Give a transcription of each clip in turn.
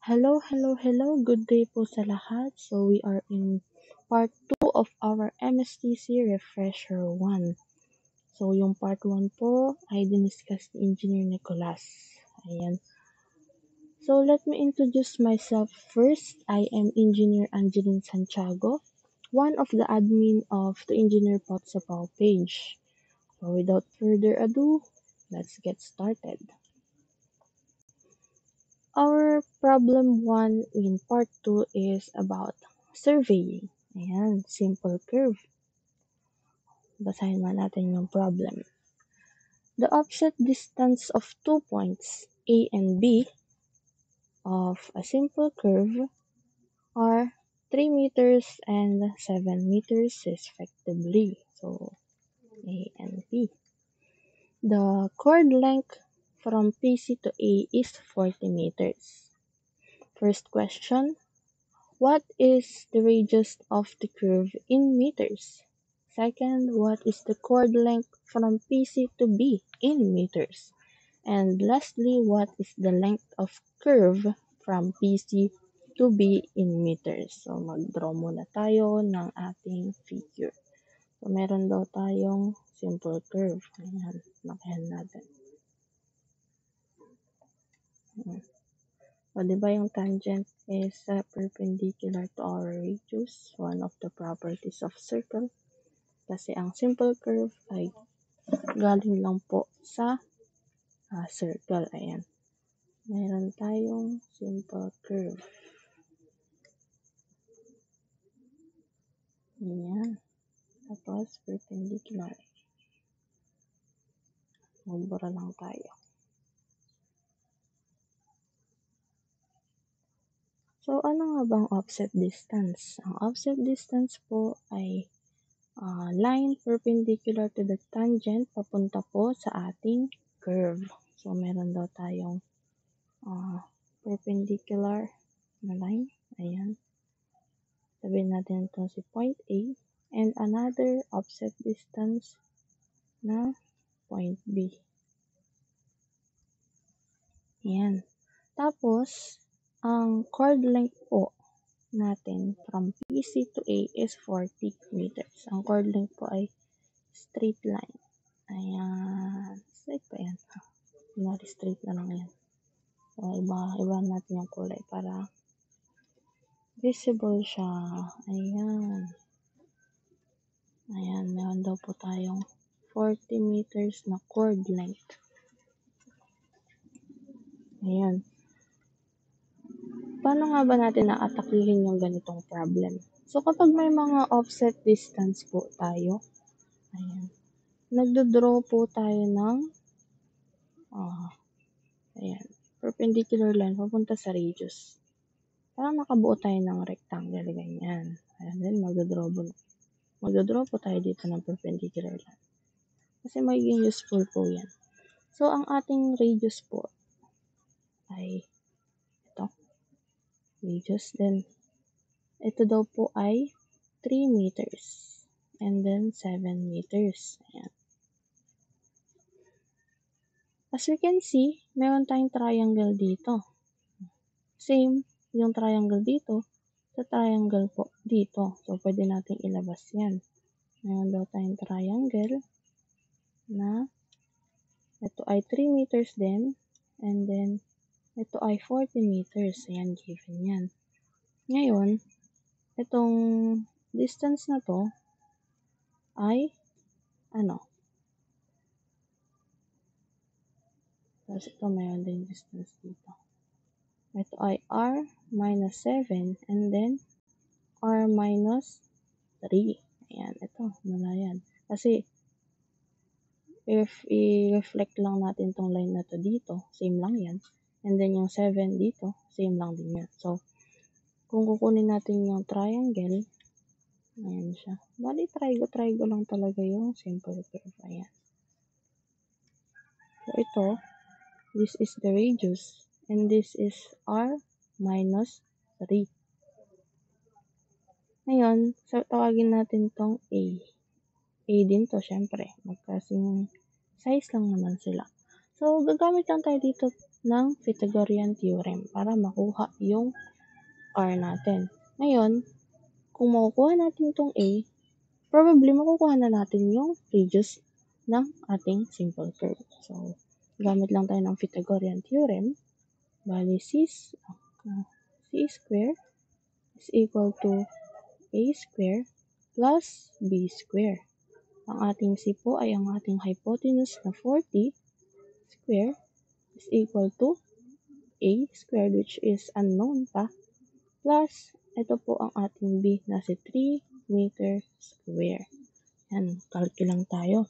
Hello, hello, hello. Good day po sa lahat. So we are in part 2 of our MSTC Refresher 1. So yung part 1 po ay diniscuss ni Engineer Nicolas. Ayan. So let me introduce myself first. I am Engineer Angeline Santiago, one of the admin of the Engineer Potsapao page. So without further ado, let's get started. Our problem 1 in part 2 is about surveying. Ayan, simple curve. Basahin man natin yung problem. The offset distance of 2 points A and B of a simple curve are 3 meters and 7 meters respectively. So, A and B. The chord length from PC to A is 40 meters. First question. What is the radius of the curve in meters? Second, what is the chord length from PC to B in meters? And lastly, what is the length of curve from PC to B in meters? So, mag-draw muna tayo ng ating figure. So, meron daw tayong simple curve. Ayan, lakihan natin. So, di ba yung tangent is perpendicular to our radius, one of the properties of circle. Kasi ang simple curve ay galing lang po sa circle. Ayan. Mayroon tayong simple curve. Ayan. Tapos, perpendicular. Magbura lang tayo. So, ano nga bang offset distance? Ang offset distance po ay line perpendicular to the tangent papunta po sa ating curve. So, meron daw tayong perpendicular na line. Ayan. Sabihin natin ito si point A. And another offset distance na point B. Ayan. Tapos, ang chord length po natin from PC to A is 40 meters. Ang chord length po ay straight line. Ayan. Straight pa yan. Kunwari straight na lang yan. So, iba natin yung kulay para visible siya. Ayan. Ayan. Meron daw po tayong 40 meters na chord length. Ayan. Paano nga ba natin naatakihin yung ganitong problem? So, kapag may mga offset distance po tayo, ayan, nagdodraw po tayo ng, ayan, perpendicular line papunta sa radius. Parang nakabuo tayo ng rectangle, ganyan. Ayan, then magdodraw po tayo dito ng perpendicular line. Kasi magiging useful po yan. So, ang ating radius po ay ito. Radius, then ito daw po ay 3 meters. And then 7 meters. Ayan. As we can see, meron tayong triangle dito. Same yung triangle dito sa triangle po dito. So, pwede natin ilabas yan. Meron daw tayong triangle na ito ay 3 meters din. And then, ito ay 40 meters. Ayan, given yan. Ngayon, itong distance na to ay Tapos ito mayroon din distance dito. Ito ay r minus 7 and then r minus 3. Ayan, ito, mula yan. Kasi, if i-reflect lang natin tong line na to dito, same lang yan. And then yung 7 dito, same lang din yan. So, kung kukunin natin yung triangle, ayan siya. Bali, trigo lang talaga yung simple curve. Ayan. So, ito, this is the radius, and this is r minus 3. Ngayon, so, tawagin natin tong A. A din to, syempre. Magkasing size lang naman sila. So, gagamit lang tayo dito ng Pythagorean theorem para makuha yung R natin. Ngayon, kung makukuha natin tong A, probably makukuha na natin yung radius ng ating simple curve. So, gamit lang tayo ng Pythagorean theorem. Bali, C square is equal to A square plus B square. Ang ating C po ay ang ating hypotenuse na 40 square is equal to A squared, which is unknown pa, plus ito po ang ating B na si 3 meter square. Yan, calculate lang tayo.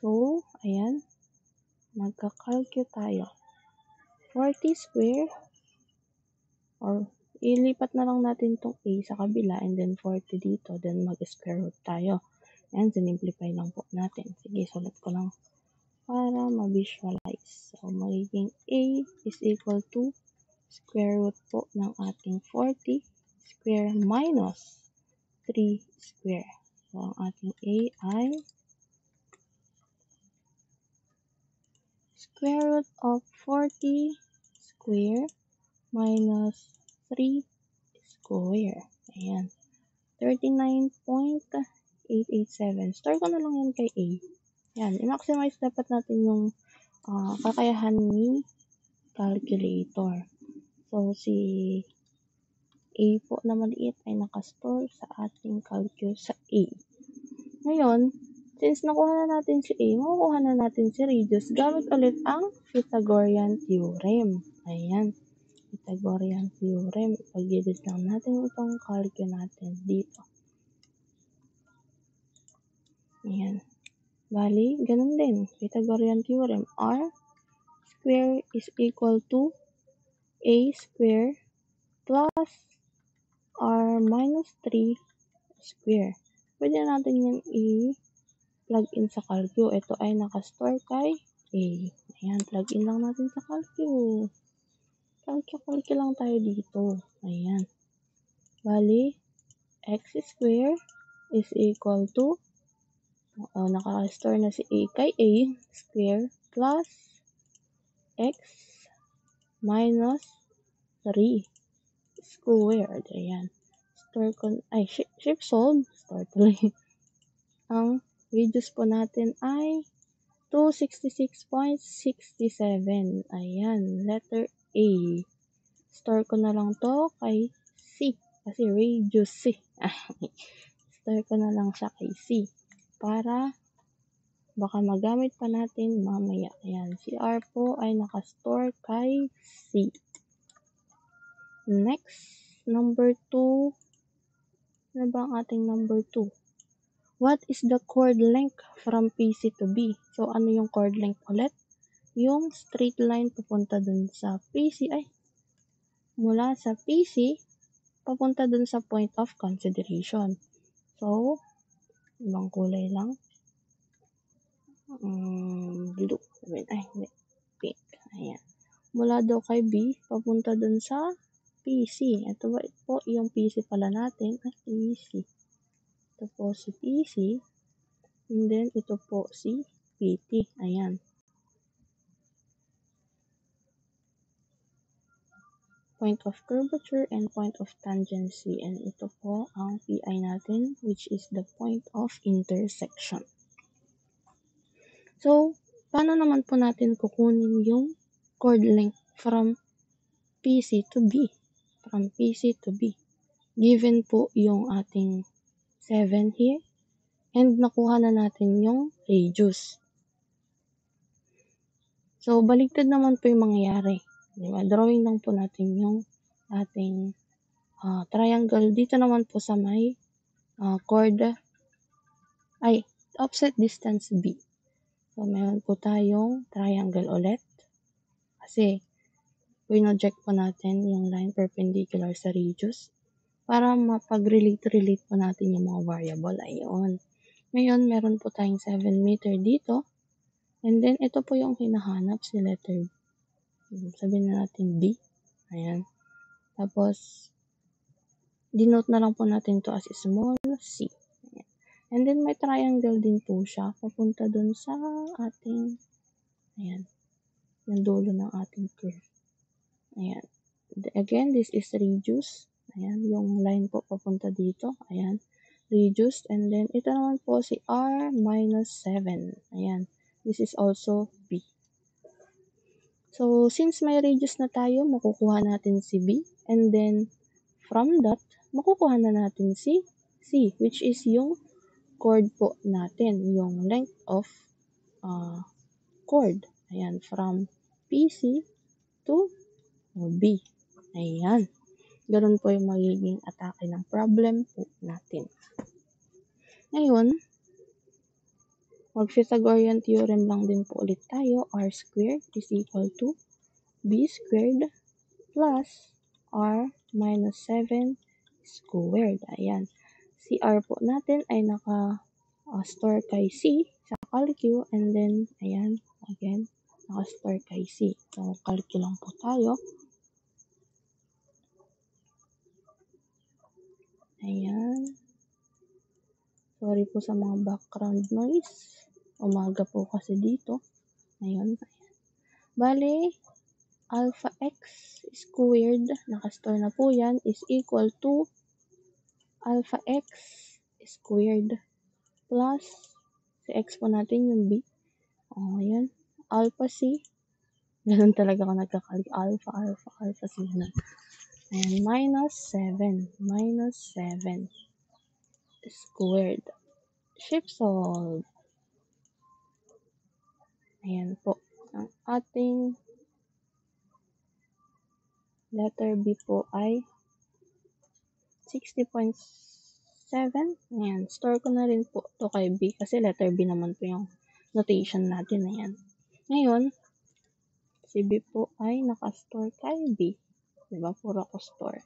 So, ayan, magka-calculate tayo. 40 square, or ilipat na lang natin itong A sa kabila and then 40 dito, then mag-square root tayo. Ayan, sinimplify lang po natin. Sige, sulat ko lang para ma-visualize. So, magiging A is equal to square root po ng ating 40 square minus 3 square. So, ang ating A ay square root of 40 square minus 3 square. Ayan. 39.887. Store ko na lang yan kay A. Yan. I-maximize dapat natin yung kakayahan ni calculator. So, si A po na maliit ay nakastore sa ating calculator sa A. Ngayon, since nakuha na natin si A, makukuha na natin si radius gamit ulit ang Pythagorean theorem. Ayan. Pythagorean theorem. Ipag-edit lang natin itong calculator natin dito. Ayan. Bali, ganun din. Pythagorean theorem. R square is equal to A square plus R minus 3 square. Pwede natin yan i-plug in sa calcu. Ito ay nakastore kay A. Ayan, plug in lang natin sa calcu. Calcu lang tayo dito. Ayan. Bali, x square is equal to nakastore na si A kay A square plus x minus 3 squared. Ayan. Store ko, shift solve. Store tuloy. Ang radius po natin ay 266.67. Ayan. Letter A. Store ko na lang to kay C. Kasi radius C. Store ko na lang siya kay C. Para baka magamit pa natin mamaya. Ayan, si R po ay nakastore kay C. Next, number 2. Ano ba ang ating number 2? What is the chord length from PC to B? So, ano yung chord length ulit? Yung straight line papunta dun sa PC, mula sa PC, papunta dun sa point of consideration. So, ibang kulay lang. Blue. Pink. Ayan. Mula daw kay B, papunta dun sa PC. Ito ba po yung PC pala natin? PC. Ito po si PC. And then, ito po si PT. Ayan. Point of curvature and point of tangency. And ito po ang PI natin, which is the point of intersection. So, paano naman po natin kukunin yung chord length from PC to B? From PC to B. Given po yung ating 7 here. And nakuha na natin yung radius. So, baligtad naman po yung mangyayari. Diba? Drawing lang po natin yung ating triangle. Dito naman po sa may offset distance B. So, meron po tayong triangle ulit. Kasi, pinoject po natin yung line perpendicular sa radius para mapag-relate po natin yung mga variable. Ayun. Ngayon, meron po tayong 7 meter dito. And then, ito po yung hinahanap si letter B. Sabihin na natin B. Ayan. Tapos, denote na lang po natin to as small c. Ayan. And then may triangle din po siya papunta dun sa ating, ayan, yung dulo ng ating curve. Ayan. Again, this is reduced. Ayan, yung line po papunta dito. Ayan, reduced. And then, ito naman po si R minus 7. Ayan, this is also B. So, since may radius na tayo, makukuha natin si B. And then, from that, makukuha na natin si C, which is yung chord po natin, yung length of chord. Ayan, from PC to B. Ayan. Ganun po yung magiging atake ng problem po natin. Ngayon, mag-Pythagorean theorem lang din po ulit tayo. R squared is equal to B squared plus R minus 7 squared. Ayan. Si R po natin ay naka-store kay C sa calcu, and then, ayan, again, naka-store kay C. So, calcu lang po tayo. Ayan. Sorry po sa mga background noise. Umaga po kasi dito. Ayan. Bale, alpha x squared, nakastore na po yan, is equal to alpha x squared plus, si x po natin yung b. Ayan. Alpha c. Ganun talaga ako nagkakali. Alpha c na. Ayan. Minus 7 squared. Shift solve. Ayan po. Ang ating letter B po ay 60.7. Ayan. Store ko na rin po to kay B kasi letter B naman po yung notation natin. Ayan. Ngayon, si B po ay nakastore kay B. Diba? Puro ko store.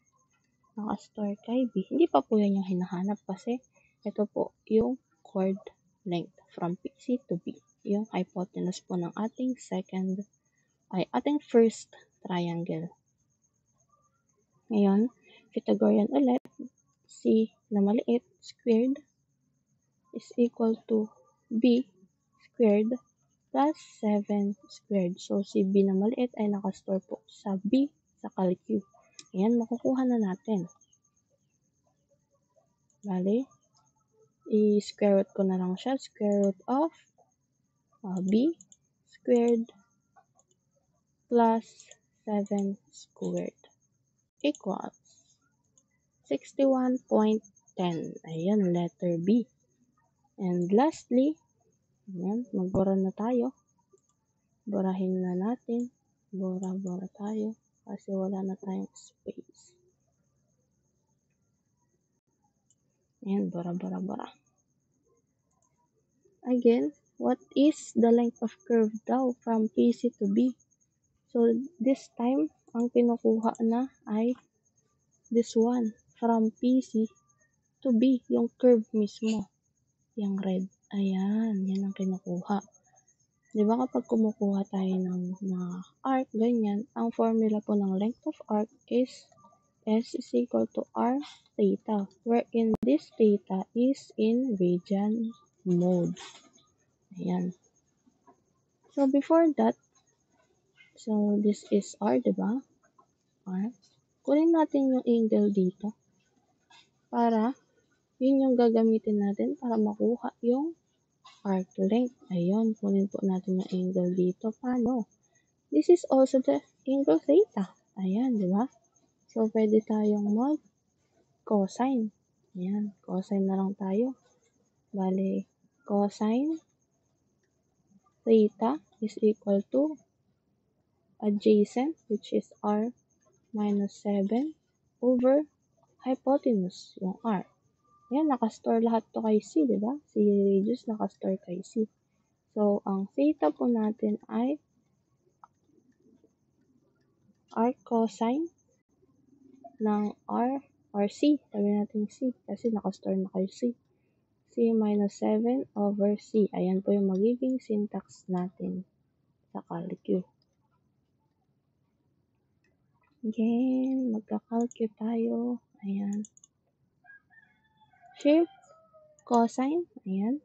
Nakastore kay B. Hindi pa po yan yung hinahanap kasi ito po yung chord length from PC to B. Yung hypotenuse po ng ating ating first triangle. Ngayon, Pythagorean ulit, C na maliit squared is equal to B squared plus 7 squared. So, si B na maliit ay nakastore po sa B sa calcu. Ayan, makukuha na natin. Bale, i-square root ko na lang siya. Square root of B squared plus 7 squared equals 61.10. Ayan, letter B. And lastly, ayan, magbura na tayo. Burahin na natin. Bura tayo kasi wala na tayong space. Ayan, bura. Again, what is the length of curve daw from PC to B? So, this time, ang kinukuha na ay this one. From PC to B, yung curve mismo. Yung red. Ayan, yan ang kinukuha. Diba kapag kumukuha tayo ng mga arc, ganyan, ang formula po ng length of arc is S is equal to R theta, wherein this theta is in radian mode. Ayan. So, before that, so this is R, diba? R. Kunin natin yung angle dito para yun yung gagamitin natin para makuha yung arc length. Ayun, kunin po natin yung angle dito. Paano? This is also the angle theta. Ayan, di ba? So, pwede tayong mag-cosine. Ayan, cosine na lang tayo. Bale, cosine theta is equal to adjacent, which is R minus 7 over hypotenuse, yung R. Ayan, nakastore lahat to kay C, di ba? Si radius nakastore kay C. So, ang theta po natin ay R cosine ng R or C. Sabi natin C kasi nakastore na kay C. C minus 7 over C. Ayan po yung magiging syntax natin sa calcu. Again, magka-calcu tayo. Ayan. Shift cosine, ayan,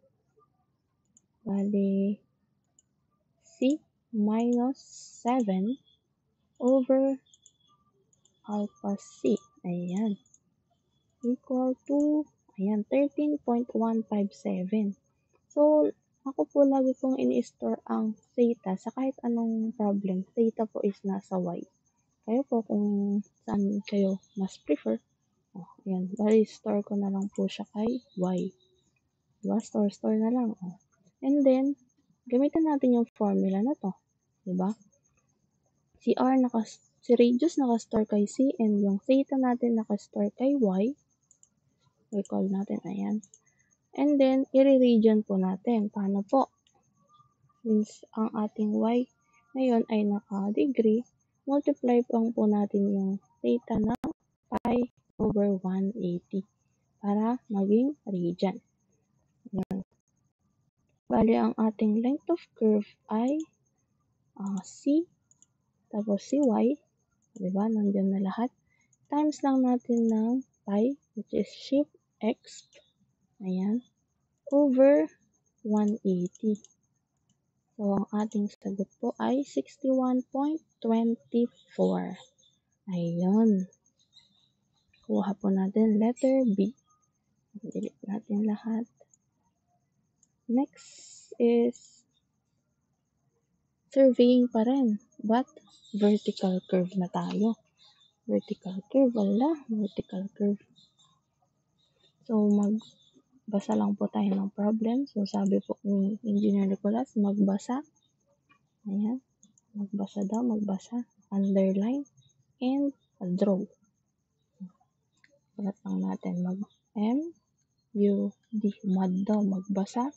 bali C minus 7 over alpha C, ayan, equal to, ayan, 13.157. So, ako po lagi kong ini-store ang theta sa kahit anong problem. Theta po is nasa y. Kayo po kung saan kayo mas prefer. Oh, ayan. Bali, store ko na lang po siya kay y. Diba? Store na lang. Oh. And then, gamitin natin yung formula na to. Diba? Si radius nakastore kay c and yung theta natin nakastore kay y. Recall natin. Ayan. And then, i-region po natin. Paano po? Since ang ating y ngayon ay naka-degree, multiply lang po natin yung theta ng pi over 180 para maging radian. Yan. Bali, ang ating length of curve ay c, tapos cy, diba? Nandiyan na lahat. Times lang natin ng pi, which is shift x, ayan, over 180. So, ang ating sagot po ay 61.24. Ayun. Kuha po natin letter B. Delete natin lahat. Next is surveying pa rin. But, vertical curve na tayo. Vertical curve. Vertical curve. So, magbasa lang po tayo ng problem. So, sabi po ni Engineer Nicolas, magbasa. Ayan. Magbasa daw, magbasa. Underline and draw. Sulat lang natin. M-U-D. Mad daw, magbasa.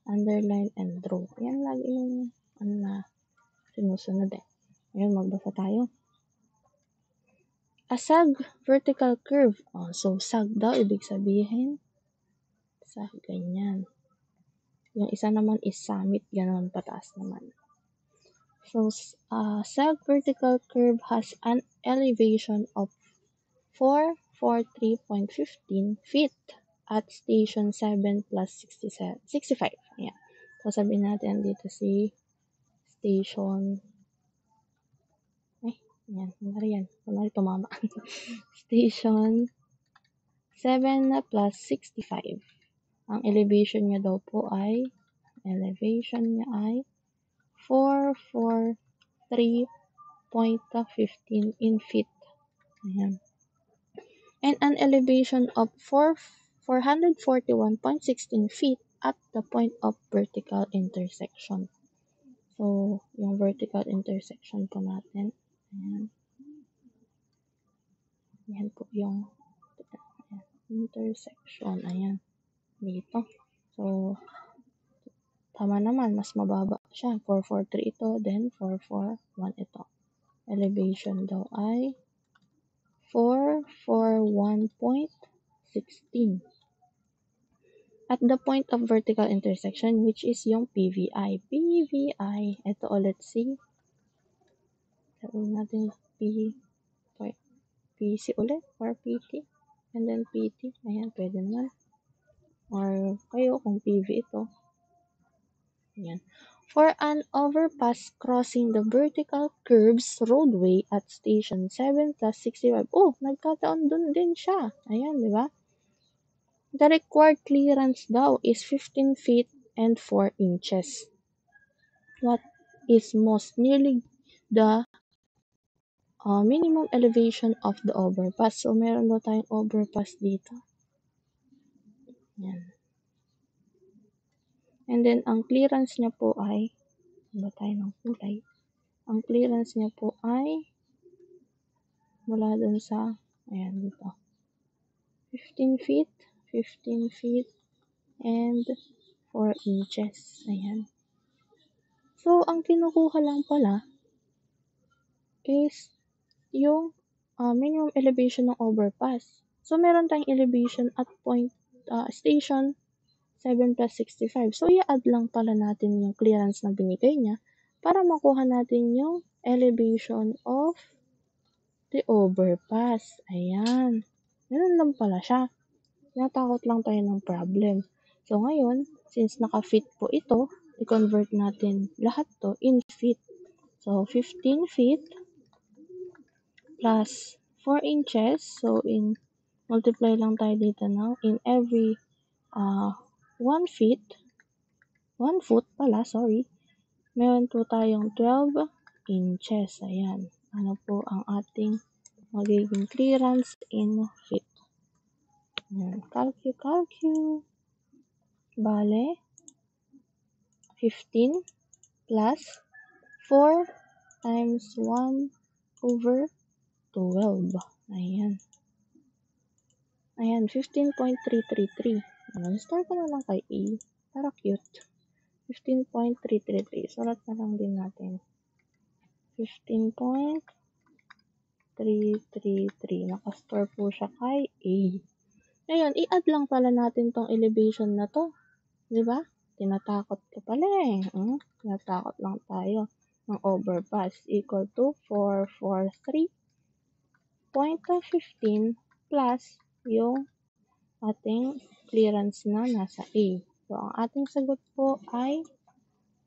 Underline and draw. Yan lagi yung na sinusunod eh. Ngayon, magbasa tayo. A sag vertical curve. Oh, so, sag daw, ibig sabihin, sag, ganyan. Yung isa naman is summit, ganon, pataas naman. So, sag vertical curve has an elevation of 443.15 feet at station 7 plus 65. Ayan. So, sabihin natin dito si station, ayan, kunwari tumama. Station 7 plus 65. Ang elevation niya daw po ay, 443.15 in feet. Ayan. And an elevation of 441.16 feet at the point of vertical intersection. So, yung vertical intersection po natin. Ayan. Ayan po yung intersection. Ayan. Dito. So, tama naman. Mas mababa siya. 443 ito. Then, 441 ito. Elevation daw ay 441.16. At the point of vertical intersection, which is yung PVI. PVI. Ito ulit si. Sabihin natin PC ulit or PT. And then PT. Ayan, pwede naman. Or kayo kung PV ito. Ayan. For an overpass crossing the vertical curves roadway at station 7 plus 65. Oh, nagkataon dun din siya. Ayan, di ba? The required clearance daw is 15 feet and 4 inches. What is most nearly the minimum elevation of the overpass? So, meron daw tayong overpass dito. Ayan. And then, ang clearance niya po ay, ba tayo ng kulay? Ang clearance niya po ay mula dun sa, ayan dito, 15 feet, and 4 inches. Ayan. So, ang kinukuha lang pala is yung minimum elevation ng overpass. So, meron tayong elevation at point station 7 plus 65. So, i-add lang pala natin yung clearance na binigay niya para makuha natin yung elevation of the overpass. Ayan. Ganun lang pala siya. Natakot lang tayo ng problem. So ngayon, since naka-feet po ito, i-convert natin lahat to in feet. So 15 feet plus 4 inches. So multiply lang tayo dito now. In every 1 foot pala, sorry. Meron po tayong 12 inches. Ayan. Ano po ang ating magiging clearance in feet. Ayan. Calcu. Bale, 15 plus 4 times 1 over 12. Ayan. Ayan, 15.333. Start ko na lang kay A. Para cute. 15.333. Sulat na lang din natin. 15.333. Nakastore po siya kay A. Ngayon, i-add lang pala natin tong elevation na to. Diba? Tinatakot ko pala eh. Tinatakot lang tayo. Ang overpass equal to 443.15 plus yung ating clearance na nasa A. So, ang ating sagot po ay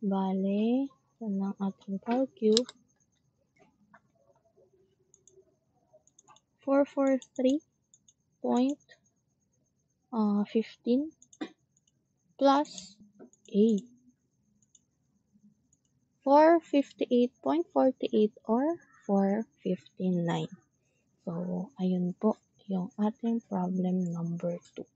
bale, yan ang ating calcu. 443.15 plus A. 458.48 or 459. So, ayun po yung ating problem number 2.